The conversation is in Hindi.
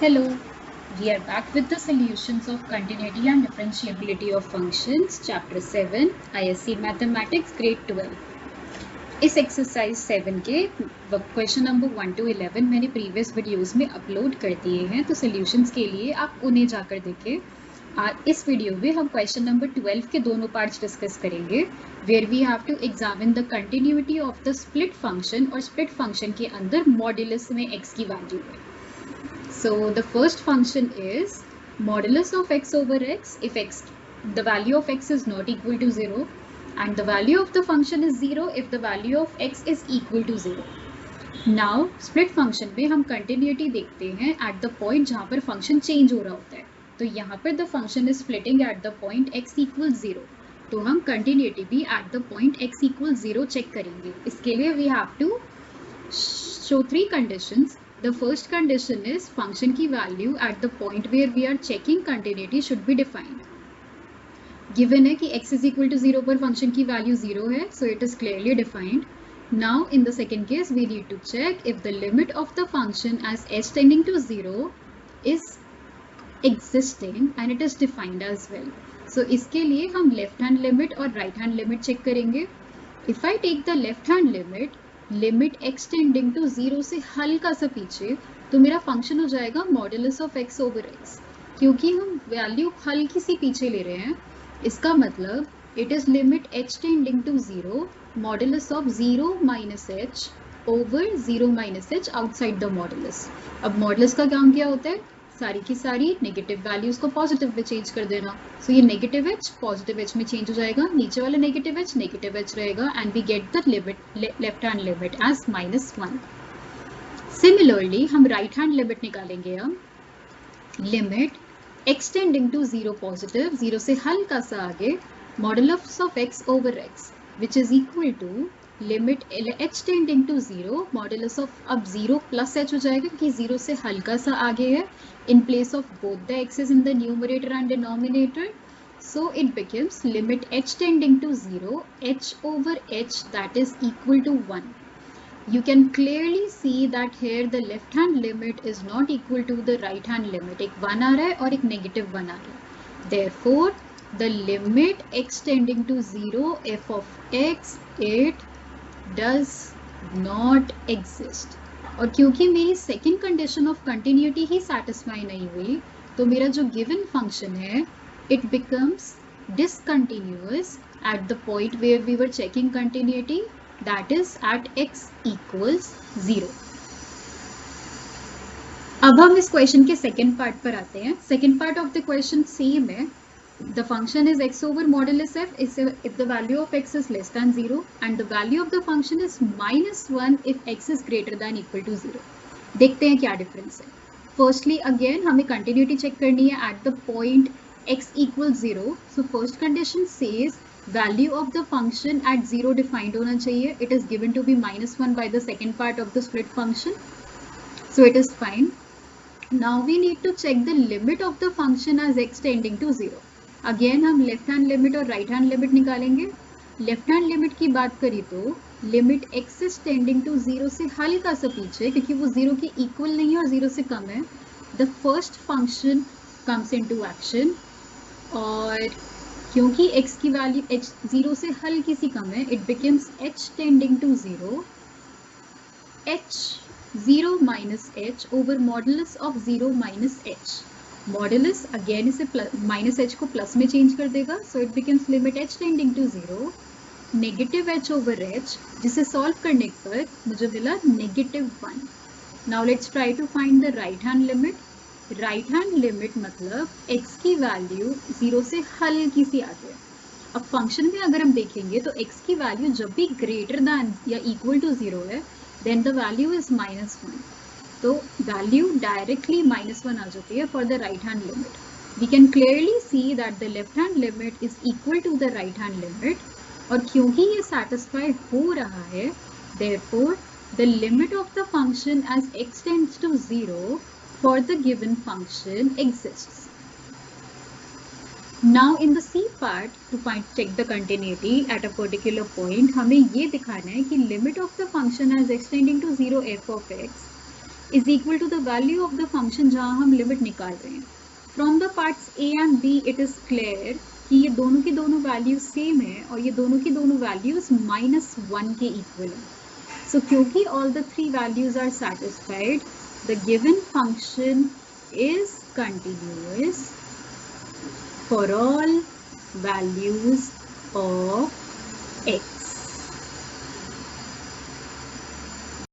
Hello, we are back with the solutions of continuity and differentiability of functions, chapter 7, ISC Mathematics, grade 12. इस एक्सरसाइज 7 के क्वेश्चन नंबर 1 to 11 मैंने प्रीवियस वीडियोस में अपलोड कर दिए हैं, तो सॉल्यूशंस के लिए आप उन्हें जाकर देखें। इस वीडियो में हम क्वेश्चन नंबर 12 के दोनों पार्ट्स डिस्कस करेंगे, where we have to examine the continuity of the split function, और स्प्लिट फंक्शन के अंदर मॉड्यूलस में x की वैल्यू है। So the first function is modulus of x over x if the value of x is not equal to 0, and the value of the function is 0 if the value of x is equal to 0. Now split function में हम continuity देखते हैं at the point जहाँ पर function change हो रहा होता है, तो यहाँ पर the function is splitting at the point x equals 0, तो हम continuity भी at the point x equals 0 check करेंगे। इसके लिए we have to show 3 conditions. The first condition is function की value at the point where we are checking continuity should be defined. Given है कि x is equal to 0 पर function की value 0 है, so it is clearly defined. Now in the second case we need to check if the limit of the function as h tending to 0 is existing and it is defined as well. So इसके लिए हम left hand limit और right hand limit check करेंगे. If I take the left hand limit x tending to 0 से हल्का सा पीछे, तो मेरा फंक्शन हो जाएगा modulus of x over x। क्योंकि हम वैल्यू हल्की सी पीछे ले रहे हैं, इसका मतलब it is limit h tending to 0 modulus of 0 minus h over 0 minus h outside the modulus. अब मॉडुलस का काम क्या होता है? सारी की सारी नेगेटिव वैल्यूज को पॉजिटिव में चेंज कर देना। सो ये नेगेटिव h पॉजिटिव h में चेंज हो जाएगा, नीचे वाला नेगेटिव h रहेगा, and we get the limit left hand limit as -1। Similarly हम राइट हैंड लिमिट निकालेंगे। हम limit x tending to 0 positive, 0 से हल्का सा आगे, modulus of x over x which is equal to limit h tending to 0 modulus of, अब 0 प्लस h हो जाएगा क्योंकि 0 से हल्का सा आगे है, in place of both the x's in the numerator and denominator, so it becomes limit h tending to 0 h over h that is equal to 1. You can clearly see that here the left hand limit is not equal to the right hand limit, एक 1 आ रहा है और एक negative 1 आ रहा है, therefore the limit x tending to 0 f of x it does not exist. और क्योंकि मेरी सेकेंड कंडीशन ऑफ कंटिन्यूटी ही सेटिस्फाई नहीं हुई, तो मेरा जो गिवन फंक्शन है it becomes discontinuous at the point where we were checking continuity, that is at x equals 0। अब हम इस क्वेश्चन के सेकेंड पार्ट पर आते हैं। Second part of the question same है। The function is x over modulus f if the value of x is less than 0 and the value of the function is -1 if x is greater than equal to 0. देखते हैं क्या डिफरेंस है। फर्स्टली अगेन हमें कंटिन्यूटी चेक करनी है eight the point x equals 0. So first condition says value of the function at 0 defined होना चाहिए. It is given to be -1 by the second part of the split function. So it is fine. Now we need to check the limit of the function as x tending to 0. Again हम लेफ्ट हैंड लिमिट और राइट हैंड लिमिट निकालेंगे। लेफ्ट हैंड लिमिट की बात करी तो limit x is tending to 0 से हल्का सा पीछे, क्योंकि वो 0 के इक्वल नहीं है और 0 से कम है, the first function comes into action, और क्योंकि x की वैल्यू h 0 से हल्की सी कम है, it becomes h tending to 0 h 0 minus h over modulus of 0 minus h। Modulus again इसे माइनस h को प्लस में चेंज कर देगा, so it becomes limit h tending to 0 negative h over h, जिसे सॉल्व करने पर मुझे मिला -1। Now let's try to find the right hand limit. Right hand limit मतलब x की वैल्यू 0 से हल्की सी आगे है। अब फंक्शन में अगर हम देखेंगे तो x की वैल्यू जब भी ग्रेटर दैन या इक्वल टू 0 है, देन द वैल्यू इज -1, तो वैल्यू डायरेक्टली -1 आ जाती है for the right hand limit. We can clearly see that the left hand limit is equal to the right hand limit, और क्योंकि ये सेटिस्फाई हो रहा है, therefore the limit of the function as x tends to 0 for the given function exists. Now in the C part, to check the continuity at a particular point, हमें ये दिखाना है कि limit of the function as x tending to 0 f of x is equal to the value of the function जहाँ हम लिमिट निकाल रहे हैं. From the parts A and B it is clear कि ये दोनों की दोनों वैल्यूज सेम है और ये दोनों की दोनों वैल्यूज -1 के इक्वल है. So क्योंकि all the three values are satisfied, the given function is continuous for all values of x.